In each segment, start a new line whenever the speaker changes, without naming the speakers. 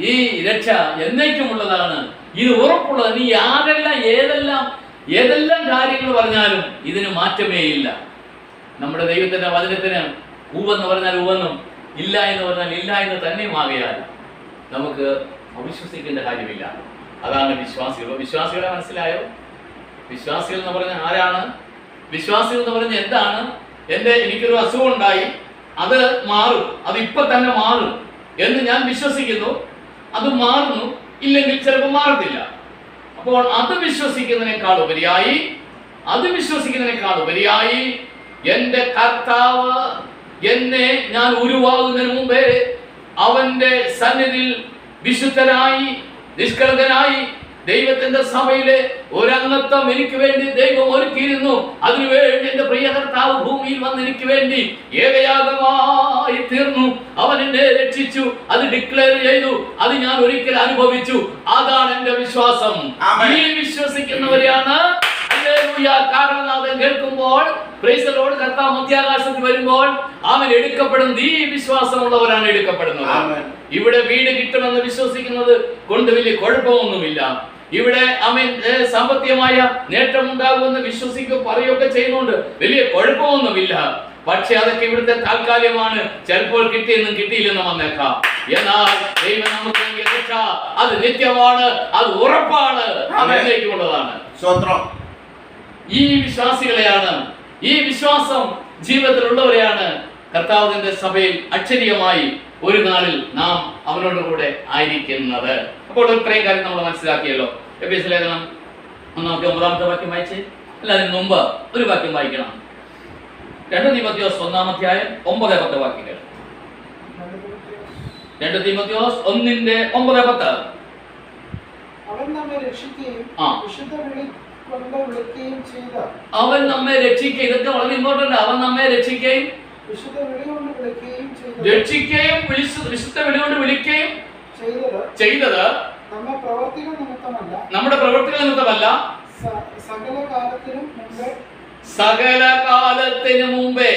ഈ രക്ഷ എന്നേക്കുമുള്ളതാണ്. ഇത് ഉറപ്പുള്ളത്. നീ ഏതെല്ലാം കാര്യങ്ങൾ പറഞ്ഞാലും ഇതിന് മാറ്റമേ ഇല്ല. നമ്മുടെ ദൈവത്തിന്റെ വചനത്തിന് ഉവെന്ന് പറഞ്ഞാൽ ഉവെന്നും ഇല്ല എന്ന് പറഞ്ഞാൽ ഇല്ല എന്ന് തന്നെയുമാകയാൽ നമുക്ക് അവിശ്വസിക്കേണ്ട കാര്യമില്ല. അതാണ് വിശ്വാസികൾ. വിശ്വാസികളെ മനസ്സിലായോ? വിശ്വാസികൾ എന്ന് പറഞ്ഞാൽ ആരാണ്? വിശ്വാസികൾ എന്ന് പറഞ്ഞാൽ എന്താണ്? എനിക്കൊരു അസുഖം ഉണ്ടായി, അത് മാറും, അത് ഇപ്പൊ തന്നെ മാറും എന്ന് ഞാൻ വിശ്വസിക്കുന്നു. അത് മാറുന്നു, ഇല്ലെങ്കിൽ ചിലപ്പോൾ മാറത്തില്ല. അപ്പോൾ അത് വിശ്വസിക്കുന്നതിനേക്കാൾ ഉപരിയായി എന്റെ കർത്താവ് എന്നെ ഞാൻ ഉരുവാകുന്നതിന് മുമ്പേ അവന്റെ സന്നിധിയിൽ വിശുദ്ധനായി നിഷ്കളങ്കനായി ദൈവത്തിന്റെ സഭയിലെ ഒരംഗത്വം എനിക്ക് വേണ്ടി ദൈവം ഒരുക്കിയിരുന്നു. അതിനുവേണ്ടി എന്റെ പ്രിയ കർത്താവ് ഭൂമിയിൽ വന്ന് എനിക്ക് വേണ്ടി ഏകയാഗമായി തീർന്നു. അവൻ എന്നെ രക്ഷിച്ചു, അത് ഡിക്ലെയർ ചെയ്തു, അത് ഞാൻ ഒരിക്കൽ അനുഭവിച്ചു. അതാണ് എന്റെ വിശ്വാസം. ഈ വിശ്വസിക്കുന്നവരെയാണ് കാരണനാഥൻ കേൾക്കുമ്പോൾ കർത്താവ് മധ്യാകാശത്തിൽ വരുമ്പോൾ അവൻ എടുക്കപ്പെടുന്നത്. ഈ വിശ്വാസമുള്ളവരാണ് എടുക്കപ്പെടുന്നത്. ഇവിടെ വീട് കിട്ടുമെന്ന് വിശ്വസിക്കുന്നത് കൊണ്ട് വലിയ കുഴപ്പമൊന്നുമില്ല. ഇവിടെ അവൻ സാമ്പത്തികമായ നേട്ടം ഉണ്ടാകുമെന്ന് പറയുകയൊക്കെ ചെയ്യുന്നുണ്ട്, വലിയ കുഴപ്പമൊന്നുമില്ല. പക്ഷെ അതൊക്കെ ഇവിടുത്തെ താൽക്കാലികമാണ്. ചിലപ്പോൾ കിട്ടിയെന്നും കിട്ടിയില്ലെന്നും വന്നേക്കാം. എന്നാൽ ദൈവം നമുക്ക് അത് നിത്യമാണ്, അത് ഉറപ്പാണ്, അതിലേക്കുള്ളതാണ്. ഈ വിശ്വാസികളെയാണ്, ഈ വിശ്വാസം ജീവിതത്തിലുള്ളവരെയാണ് കർത്താവിന്റെ സഭയിൽ അക്ഷരീയമായി ഒരു നാളിൽ നാം അവനോട് കൂടെ ആയിരിക്കുന്നത്. അപ്പോൾ ഇത്രയും കാര്യം നമ്മൾ മനസ്സിലാക്കിയല്ലോ. എഫേസ്യ ലേഖനം 1-9 വാക്യം വായിച്ചേ. അല്ല, അതിന് മുമ്പ് ഒരു വാക്യം വായിക്കണം. 2 തീമോഥെയോസ് 1-9 വാക്യങ്ങൾ. 2 തീമോഥെയോസ് 1:9.
അവൻ നമ്മെ രക്ഷിക്കുകയും
അവൻ നമ്മെ രക്ഷിക്കുകയും, ഇതൊക്കെ വളരെ ഇമ്പോർട്ടന്റ്. അവൻ നമ്മെ രക്ഷിക്കുകയും
വിശുദ്ധ വിളി കൊണ്ട് വിളിക്കുകയും
വിശുദ്ധ വിളി കൊണ്ട് വിളിക്കുകയും ചെയ്തത് നമ്മുടെ പ്രവർത്തികൾ നിമിത്തമല്ല, സകല കാലത്തിനു മുമ്പേ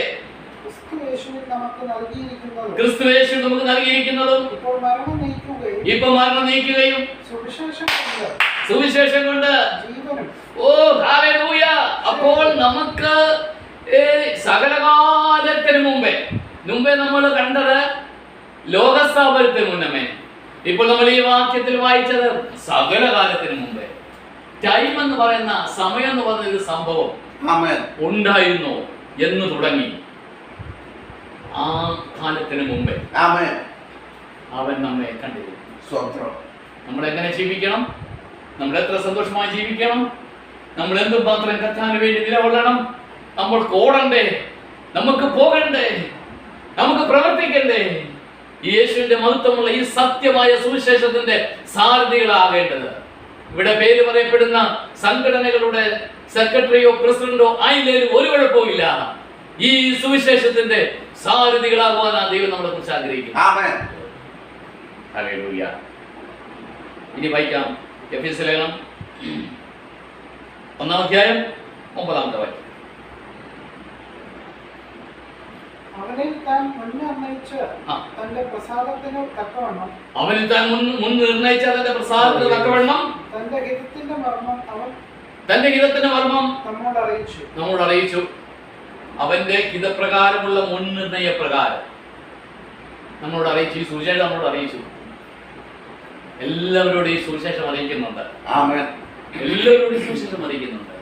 ക്രിസ്തുയേശുവിൽ നമുക്ക് നൽകിയിരിക്കുന്നതും ഇപ്പൊ മരണം നീക്കുകയും സുവിശേഷം കൊണ്ട്. ഓ ഹല്ലേലൂയ! അപ്പോൾ നമുക്ക് സകലകാലത്തിന് മുമ്പേ നമ്മൾ കണ്ടത് ലോകസ്ഥാപനത്തിന് മുന്നമേ. ഇപ്പോൾ നമ്മൾ ഈ വാക്യത്തിൽ വായിച്ചത് സകലകാലത്തിന് മുമ്പേ. ടൈം എന്ന് പറയുന്ന സമയം എന്ന് പറയുന്ന ഒരു സംഭവം ഉണ്ടായിരുന്നു എന്ന് തുടങ്ങി ആ കാലത്തിന് മുമ്പേ അവൻ നമ്മെ കണ്ടിരുന്നു. നമ്മൾ എങ്ങനെ ജീവിക്കണം, നമ്മൾ എത്ര സന്തോഷമായി ജീവിക്കണം, നമ്മൾ എന്തുമാത്രം കർത്താവിന് വേണ്ടി നിലകൊള്ളണം, നമ്മൾ ഓടണ്ടേ, നമുക്ക് പോകണ്ടേ, നമുക്ക് പ്രവർത്തിക്കണ്ടേ, യേശുവിന്റെ മഹത്വമുള്ള ഈ സത്യമായ സുവിശേഷത്തിന്റെ സാരഥികളാകേണ്ടത്. ഇവിടെ പേര് പറയപ്പെടുന്ന സംഘടനകളുടെ സെക്രട്ടറിയോ പ്രസിഡന്റോ ആയില്ലേലും ഒരു കുഴപ്പമില്ല. ഈ സുവിശേഷത്തിന്റെ സാരഥികളാകുവാനാണ് ദൈവം നമ്മളെ കുറിച്ച് ആഗ്രഹിക്കുന്നത്. ഹല്ലേലൂയ. ഇനി വായിക്കാം. എഫേസ്യ ലേഖനം 1-9 വാക്യം.
അവനിൽ താൻ മുൻ നിർണയിച്ച തന്റെ പ്രസാദത്തിന് തക്കവണ്ണം തന്റെ ഹിതത്തിന്റെ മർമ്മം നമ്മോട് അറിയിച്ചു.
അവന്റെ ഹിതപ്രകാരമുള്ള മുൻനിർണയ പ്രകാരം നമ്മളോട് അറിയിച്ചു. ഈ സുവിശേഷം നമ്മളോട് അറിയിച്ചു. എല്ലാവരോടും ഈ സുവിശേഷം അറിയിക്കുന്നുണ്ട്. എല്ലാവരോടും സുവിശേഷം അറിയിക്കുന്നുണ്ട്,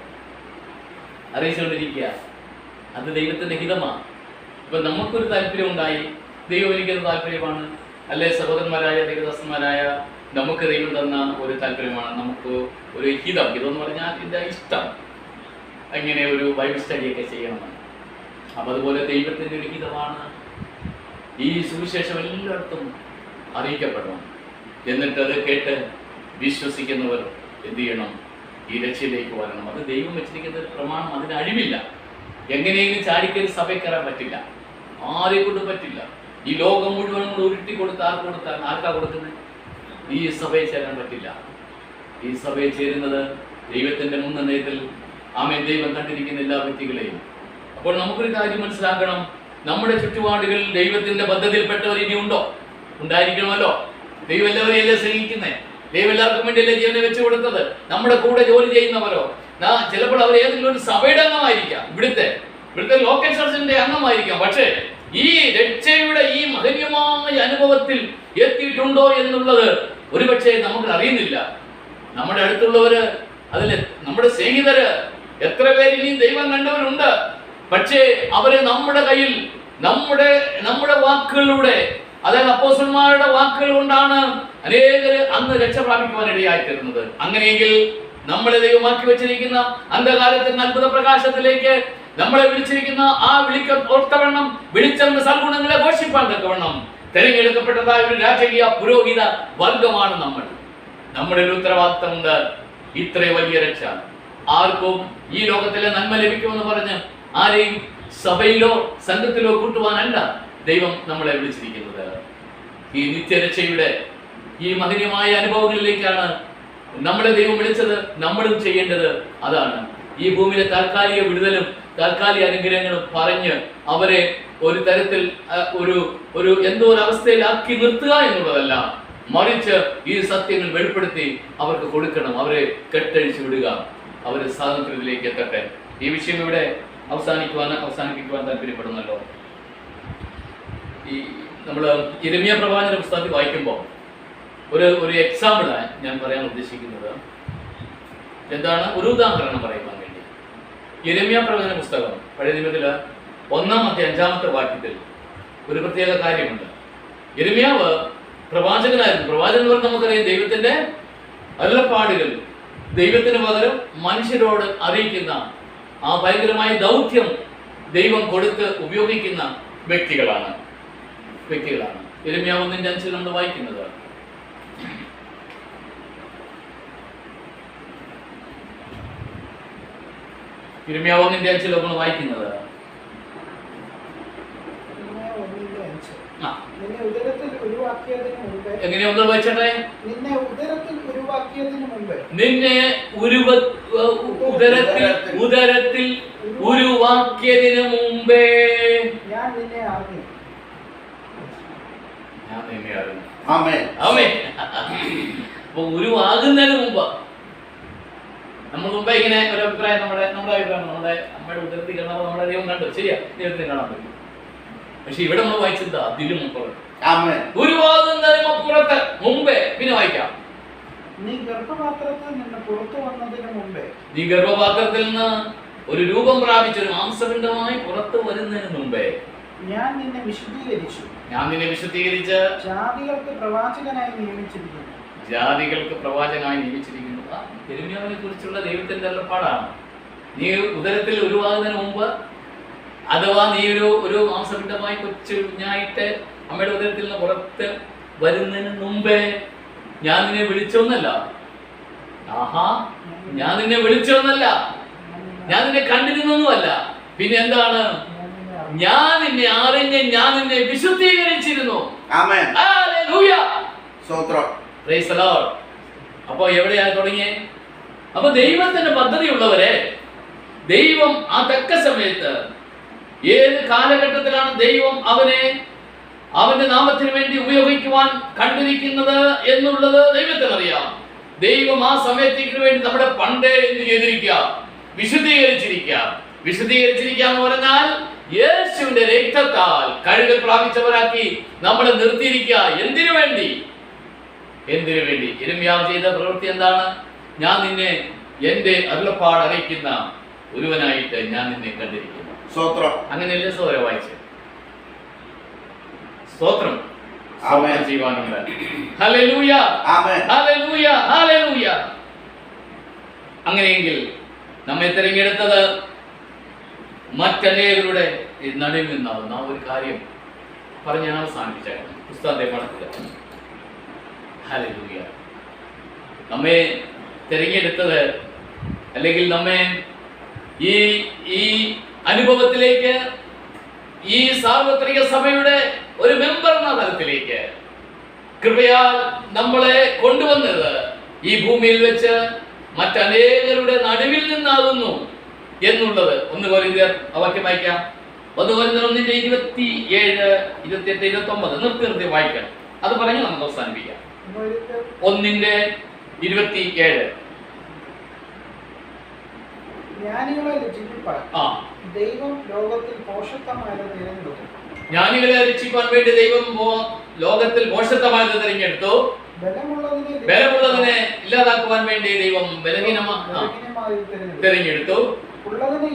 അറിയിച്ചുകൊണ്ടിരിക്കുക. അത് ദൈവത്തിന്റെ ഹിതമാണ്. ഇപ്പൊ നമുക്കൊരു താല്പര്യം ഉണ്ടായി, ദൈവം എനിക്കത് താല്പര്യമാണ്, അല്ലെ സഹോദരന്മാരായ ദൈവദാസന്മാരായ നമുക്ക് ദൈവം തന്ന ഒരു താല്പര്യമാണ്, നമുക്ക് ഒരു ഹിതം എന്ന് പറഞ്ഞാൽ ഇതിന്റെ ഇഷ്ടം, അങ്ങനെ ഒരു ബൈബിൾ സ്റ്റഡിയൊക്കെ ചെയ്യണമെന്ന്. അപ്പൊ അതുപോലെ ദൈവത്തിന്റെ ഒരു ഹിതമാണ് ഈ സുവിശേഷം എല്ലായിടത്തും അറിയിക്കപ്പെടണം. എന്നിട്ട് അത് കേട്ട് വിശ്വസിക്കുന്നവർ എന്ത് ചെയ്യണം? ഈ രക്ഷയിലേക്ക് വരണം. അത് ദൈവം വെച്ചിരിക്കുന്ന ഒരു പ്രമാണം, അതിന് അഴിവില്ല. എങ്ങനെയെങ്കിലും ചാടിക്കറി സഭയിൽ കയറാൻ പറ്റില്ല, ആരെ കൊണ്ടും പറ്റില്ല. ഈ ലോകം മുഴുവൻ കൂടെ ഉരുട്ടി കൊടുത്ത് ആർക്കാ കൊടുക്കുന്നത്? ഈ സഭയിൽ ചേരാൻ പറ്റില്ല. ഈ സഭയിൽ ചേരുന്നത് ദൈവത്തിന്റെ മുൻനിർണയത്തിൽ ദൈവം കണ്ടിരിക്കുന്ന എല്ലാ വ്യക്തികളെയും. അപ്പോൾ നമുക്കൊരു കാര്യം മനസ്സിലാക്കണം, നമ്മുടെ ചുറ്റുപാടുകളിൽ ദൈവത്തിന്റെ പദ്ധതിയിൽപ്പെട്ടവർ ഇനി ഉണ്ടോ? ഉണ്ടായിരിക്കണമല്ലോ. ദൈവം എല്ലാവരെയല്ലേ സ്നേഹിക്കുന്നേ? ദൈവം എല്ലാവർക്കും വേണ്ടിയല്ലേ ജീവനെ വെച്ച് കൊടുത്തത്? നമ്മുടെ കൂടെ ജോലി ചെയ്യുന്നവരോ ചിലപ്പോൾ അവർ ഏതെങ്കിലും ഒരു സഭയുടെ അംഗമായിരിക്കാം, ഇവിടുത്തെ ലോക്കൽ ചർച്ചിന്റെ അംഗമായിരിക്കാം. പക്ഷേ ഈ രക്ഷയുടെ ഈ മഹനീയമായ അനുഭവത്തിൽ എത്തിയിട്ടുണ്ടോ എന്നുള്ളത് ഒരുപക്ഷെ നമുക്ക് അറിയുന്നില്ല. നമ്മുടെ അടുത്തുള്ളവര്, അതിലെ നമ്മുടെ സ്നേഹിതര്, എത്ര പേര് ഇനിയും ദൈവം കണ്ടവരുണ്ട്. പക്ഷേ അവര് നമ്മുടെ കയ്യിൽ നമ്മുടെ വാക്കുകളിലൂടെ, അതായത് അപ്പോസ്തലന്മാരുടെ വാക്കുകൾ കൊണ്ടാണ് അനേകര് അന്ന് രക്ഷ പ്രാപിക്കുവാൻ ഇടയായിത്തീർന്നത്. അങ്ങനെയെങ്കിൽ നമ്മളെ ദൈവമാക്കി വെച്ചിരിക്കുന്ന അന്ധകാലത്തിന്റെ അത്ഭുത പ്രകാശത്തിലേക്ക് നമ്മളെ വിളിച്ചിരിക്കുന്ന ആ വിളിക്ക് ഓർത്തവണ്ണം വിളിച്ചവന്റെ സൽഗുണങ്ങളെ ഘോഷിപ്പാൻ തക്കവണ്ണം തെരഞ്ഞെടുക്കപ്പെട്ടതായ ഒരു രാജകീയ പുരോഹിത വർഗമാണ് നമ്മൾ. നമ്മുടെ ഒരു ഉത്തരവാദിത്തമുണ്ട്. ഇത്രയും വലിയ രക്ഷ ആർക്കും ഈ ലോകത്തിലെ നന്മ ലഭിക്കുമെന്ന് പറഞ്ഞ് ആരെയും സഭയിലോ സംഘത്തിലോ കൂട്ടുവാനല്ല ദൈവം നമ്മളെ വിളിച്ചിരിക്കുന്നത്. ഈ നിത്യരക്ഷയുടെ ഈ മഹനീയമായ അനുഭവങ്ങളിലേക്കാണ് നമ്മളെ ദൈവം വിളിച്ചത്. നമ്മളും ചെയ്യേണ്ടത് അതാണ്. ഈ ഭൂമിയിലെ താൽക്കാലിക വിടുതലും താൽക്കാലിക അനുഗ്രഹങ്ങളും പറഞ്ഞ് അവരെ ഒരു തരത്തിൽ ഒരു എന്തോ ഒരു അവസ്ഥയിലാക്കി നിർത്തുക എന്നുള്ളതല്ല, മറിച്ച് ഈ സത്യങ്ങൾ വെളിപ്പെടുത്തി അവർക്ക് കൊടുക്കണം. അവരെ കെട്ടഴിച്ചു വിടുക, അവര് സ്വാതന്ത്ര്യത്തിലേക്ക് എത്തട്ടെ. ഈ വിഷയം ഇവിടെ അവസാനിപ്പിക്കുവാൻ താല്പര്യപ്പെടുന്നല്ലോ. ഈ നമ്മൾ യിരെമ്യാ പ്രവാചന പുസ്തകത്തിൽ വായിക്കുമ്പോൾ ഒരു എക്സാമ്പിളാണ് ഞാൻ പറയാൻ ഉദ്ദേശിക്കുന്നത്. എന്താണ്? ഒരു ഉദാഹരണം പറയുവാൻ വേണ്ടി. യിരെമ്യാ പ്രവചന പുസ്തകം പഴയ നിയമത്തില് 1-5 വാക്യത്തിൽ ഒരു പ്രത്യേക കാര്യമുണ്ട്. യിരെമ്യാവ് പ്രവാചകനായിരുന്നു. പ്രവാചകൻ എന്ന് പറഞ്ഞാൽ നമുക്കറിയാം, ദൈവത്തിന്റെ അരുളപ്പാടുകൾ ദൈവത്തിന് പകരം മനുഷ്യരോട് അറിയിക്കുന്ന ആ ഭയങ്കരമായ ദൗത്യം ദൈവം കൊടുത്ത് ഉപയോഗിക്കുന്ന വ്യക്തികളാണ്. യിരെമ്യാ 1:5 നമ്മൾ വായിക്കുന്നത്. യിരെമ്യാ 1:5 നമ്മൾ വായിക്കുന്നത് എങ്ങനെയാ? ഒന്ന് വായിച്ചട്ടെ.
നിന്നെ ഉദരത്തിൽ ഉരുവാക്കിയതിനു മുമ്പേ ഞാൻ നിന്നെ അറിഞ്ഞു.
അപ്പൊ ഉരുവാകുന്നതിന് മുമ്പ് നമ്മൾ മുമ്പേ ഇങ്ങനെ ഒരു അഭിപ്രായം, നമ്മുടെ അഭിപ്രായം, നമ്മുടെ അമ്മയുടെ ഉദരത്തിൽ കിടന്നപ്പോൾ നമ്മുടെ ദൈവം കണ്ടു, ശരിയാ, ദൈവത്തിന് കാണാൻ പറ്റും. പക്ഷെ ഇവിടെ നമ്മൾ വായിച്ചത് അതിലും ഉരുവാകുന്നതിന് മുമ്പേ. പിന്നെ വായിക്കാം,
നീ ഗർഭപാത്രത്തിൽ നിന്ന് പുറത്തു വന്നതിന് മുമ്പേ.
നീ ഗർഭപാത്രത്തിൽ നിന്ന് ഒരു രൂപം പ്രാപിച്ച ഒരു മാംസപിണ്ഡമായി പുറത്തു വരുന്നതിന് മുമ്പേ
ഞാൻ നിന്നെ വിശുദ്ധീകരിച്ചു. ജാതികൾക്ക് പ്രവാചകനായി നിയമിച്ചിരിക്കുന്നു.
യിരെമ്യാവിനെ കുറിച്ചുള്ള ദൈവത്തിന്റെ അരുളപ്പാടാണ്. നീ ഉദരത്തിൽ ഉരുവാകുന്നതിന് മുമ്പ്, അഥവാ നീ ഒരു മാംസപിണ്ഡമായി കൊച്ചു കുഞ്ഞായിട്ട് അമ്മയുടെ ഉദരത്തിൽ നിന്ന് പുറത്ത് വരുന്നതിന് മുമ്പേ ഞാൻ നിന്നെ വിളിച്ചോന്നല്ല. ഞാൻ നിന്നെ വിളിച്ചോന്നല്ല, ഞാൻ നിന്നെ കണ്ടിരുന്നൊന്നുമല്ല. പിന്നെ എന്താണ്? ഞാൻ നിന്നെ അറിഞ്ഞ് ഞാൻ നിന്നെ വിശുദ്ധീകരിച്ചിരുന്നു. അപ്പൊ എവിടെയാ തുടങ്ങിയേ? അപ്പൊ ദൈവത്തിന്റെ പദ്ധതിയുള്ളവരെ ദൈവം ആ തക്ക സമയത്ത് ഏത് കാലഘട്ടത്തിലാണ് ദൈവം അവന്റെ നാമത്തിന് വേണ്ടി ഉപയോഗിക്കുവാൻ കണ്ടിരിക്കുന്നത് എന്നുള്ളത് ദൈവത്തിനറിയാം. ദൈവം ആ സമയത്തേക്ക് വേണ്ടി നമ്മുടെ പണ്ടേ എന്ത് ചെയ്തിരിക്കുക? വിശുദ്ധീകരിച്ചിരിക്കുക എന്ന് പറഞ്ഞാൽ യേശുവിന്റെ രക്തത്താൽ കഴുകൽ പ്രാപിച്ചവരാക്കി നമ്മളെ നിർത്തിയിരിക്കുക. എന്തിനു വേണ്ടി? യിരെമ്യാവ് ചെയ്ത പ്രവൃത്തി എന്താണ്? ഞാൻ നിന്നെ എന്റെ അരുളപ്പാട് അറിയിക്കുന്ന ഒരുവനായിട്ട് ഞാൻ നിന്നെ കണ്ടിരിക്കുന്നു. അങ്ങനെയല്ലേ സോദര വായിച്ചത്? സ്തോത്രം ചെയ്യുവാനുണ്ട്. Hallelujah, hallelujah, hallelujah. അങ്ങനെയെങ്കിൽ നമ്മെ തിരഞ്ഞെടുത്തത് മറ്റനേകരുടെ നടുവിൽ നിന്നാവുന്ന ഒരു കാര്യം പറഞ്ഞ് ഞാൻ അവസാനിപ്പിച്ചേക്കാം. പുസ്തകത്തെ മടക്കുക. ഹല്ലേലൂയ. നമ്മെ തിരഞ്ഞെടുത്തത്, അല്ലെങ്കിൽ നമ്മെ ഈ അനുഭവത്തിലേക്ക്, ഈ സാർവത്രിക സഭയുടെ ഒരു മെമ്പർ എന്ന തലത്തിലേക്ക് കൃപയാൽ നമ്മളെ കൊണ്ടുവന്നത് ഈ ഭൂമിയിൽ വെച്ച് മറ്റനേകരുടെ നടുവിൽ നിന്നാകുന്നു എന്നുള്ളത് 1 കൊരിന്ത്യർ വാക്യം വായിക്കാം. 1 കൊരിന്ത്യർ 1:27, 28, 29 നിർത്തി വായിക്കാം. അത് പറഞ്ഞ് നമുക്ക് അവസാനിപ്പിക്കാം. 1:27.
ജ്ഞാനികളെ രക്ഷിപ്പാൻ ദൈവം ലോകത്തിൽ ഭോഷത്വമായത് തിരഞ്ഞെടുത്തു.
ജ്ഞാനികളെ രക്ഷിക്കാൻ വേണ്ടി ദൈവം ലോകത്തിൽ ഭോഷത്വമായത് തിരഞ്ഞെടുത്തു. ബലമുള്ളതിനെ ഇല്ലാതാക്കുവാൻ വേണ്ടി ദൈവം ബലഹീനമായി തിരഞ്ഞെടുത്തു. ഉള്ളതിനെ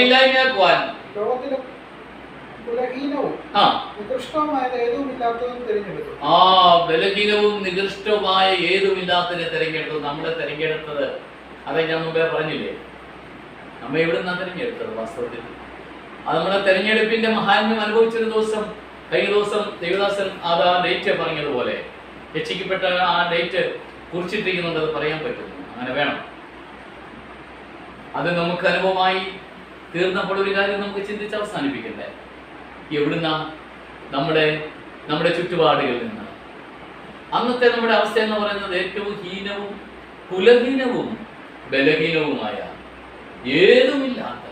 ഇല്ലായ്മയാക്കുവാൻ
ലോകത്തിലെ ബലഹീനവും
നികൃഷ്ടവുമായ ഏതുമില്ലാത്തതിനെ തിരഞ്ഞെടുത്തു. നമ്മളെ തിരഞ്ഞെടുത്തത് അതെ ഞാൻ മുമ്പേ പറഞ്ഞില്ലേ, നമ്മെ എവിടുന്നാ തിരഞ്ഞെടുത്തത്? വാസ്തവത്തിൽ അത് നമ്മളെ തെരഞ്ഞെടുപ്പിന്റെ മഹാത്മ്യം അനുഭവിച്ചൊരു ദിവസം, കഴിഞ്ഞ ദിവസം ദേവദാസൻ അത് ആ ഡേറ്റ് പറഞ്ഞതുപോലെ രക്ഷിക്കപ്പെട്ട ആ ഡേറ്റ് കുറിച്ചിട്ടിരിക്കുന്നുണ്ട്. അത് പറയാൻ പറ്റുന്നു. അങ്ങനെ വേണം. അത് നമുക്ക് അനുഭവമായി തീർന്നപ്പോൾ ഒരു കാര്യം നമുക്ക് ചിന്തിച്ച് അവസാനിപ്പിക്കണ്ടേ? എവിടുന്ന? നമ്മുടെ ചുറ്റുപാടുകളിൽ നിന്ന്. അന്നത്തെ നമ്മുടെ അവസ്ഥ എന്ന് പറയുന്നത് ഏറ്റവും ഹീനവും കുലഹീനവും ബലഹീനവുമായ ഏതുമില്ലാത്ത,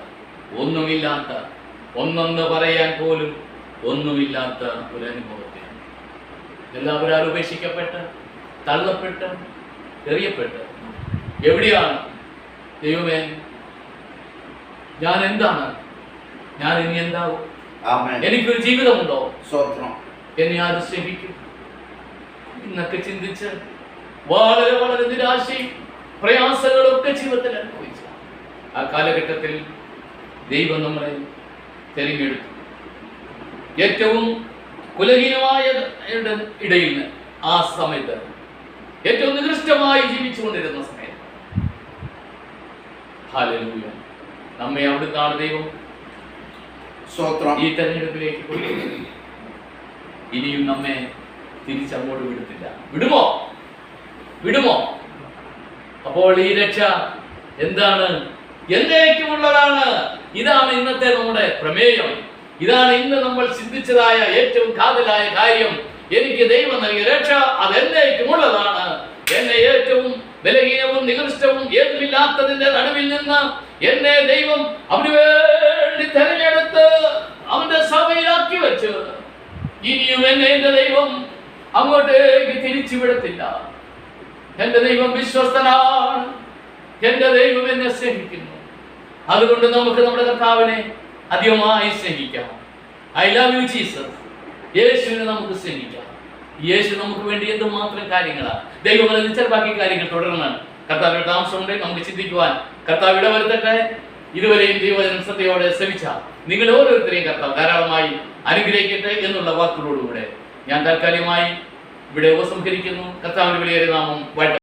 ഒന്നുമില്ലാത്ത, ഒന്നെന്ന് പറയാൻ പോലും ഒന്നുമില്ലാത്ത ഒരു അനുഭവത്തെ എല്ലാവരും ഉപേക്ഷിക്കപ്പെട്ട്, തള്ളപ്പെട്ട്, എറിയപ്പെട്ട് എവിടെയാണ്? ദൈവമേ, ഞാൻ എന്താണ്? ഞാൻ ഇനി എന്താവും? എനിക്കൊരു ജീവിതമുണ്ടോ? എന്നെ ആരും സ്നേഹിക്കും എന്നൊക്കെ ചിന്തിച്ച് വളരെ വളരെ നിരാശയും പ്രയാസങ്ങളൊക്കെ ജീവിതത്തിൽ അനുഭവിച്ച ആ കാലഘട്ടത്തിൽ ദൈവം നമ്മളെ തിരഞ്ഞെടുത്തു. ഏറ്റവും കുലഹീനമായ ഇടയിൽ ആ സമയത്ത്, ഏറ്റവും നികൃഷ്ടമായി ജീവിച്ചുകൊണ്ടിരുന്ന സമയത്ത്, ഹല്ലേലൂയ, നമ്മെ അവിടുന്നാണ് ദൈവം ഈ തെരഞ്ഞെടുപ്പിലേക്ക് കൊണ്ടുവരുന്നത്. ഇനിയും നമ്മെ തിരിച്ചങ്ങോട്ട് വിടത്തില്ല. വിടുമോ? അപ്പോൾ ഈ രക്ഷ എന്താണ്? എന്നേക്കുമുള്ളതാണ്. ഇതാണ് ഇന്നത്തെ നമ്മുടെ പ്രമേയം. ഇതാണ് ഇന്ന് നമ്മൾ ചിന്തിച്ചതായ ഏറ്റവും കാതലായ കാര്യം. എനിക്ക് ദൈവം നൽകിയ രക്ഷ അത് എന്നേക്കുമുള്ളതാണ്. എന്നെ ഏറ്റവും ബലഹീനവും നികൃഷ്ടവും ഏതുമില്ലാത്തതിന്റെ നടുവിൽ നിന്ന് എന്നെ ദൈവം അവന് വേണ്ടി തെരഞ്ഞെടുത്ത് അവന്റെ സഭയിലാക്കി വെച്ച് ഇനിയും എന്നെ എന്റെ ദൈവം അങ്ങോട്ടേക്ക് തിരിച്ചു വിടത്തില്ല. എന്റെ ദൈവം വിശ്വസ്തനാണ്. എന്റെ ദൈവം എന്നെ സ്നേഹിക്കുന്നു. അതുകൊണ്ട് നമുക്ക് നമ്മുടെ കർത്താവിനെ അധികമായി സ്നേഹിക്കാം. I love you Jesus. യേശുവിനെ നമുക്ക് സ്നേഹിക്കാം. യേശു നമുക്ക് വേണ്ടി എന്തുമാത്രം കാര്യങ്ങളാണ്. ദൈവം അതിൽ ബാക്കി കാര്യങ്ങൾ തുടർന്ന് കർത്താവിന്റെ താമസമുണ്ട് നമുക്ക് ചിന്തിക്കുവാൻ കർത്താവ് ഇടവരുത്തട്ടെ. ഇതുവരെയും ദൈവവചനം ശ്രദ്ധയോടെ ശ്രമിച്ച നിങ്ങൾ ഓരോരുത്തരെയും കർത്താവ് ധാരാളമായി അനുഗ്രഹിക്കട്ടെ എന്നുള്ള വാക്കുകളോടുകൂടെ ഞാൻ താൽക്കാലികമായി ഇവിടെ ഉപസംഹരിക്കുന്നു. കർത്താവിന്റെ വിലയേറിയ നാമം വാഴ്ത്തട്ടെ.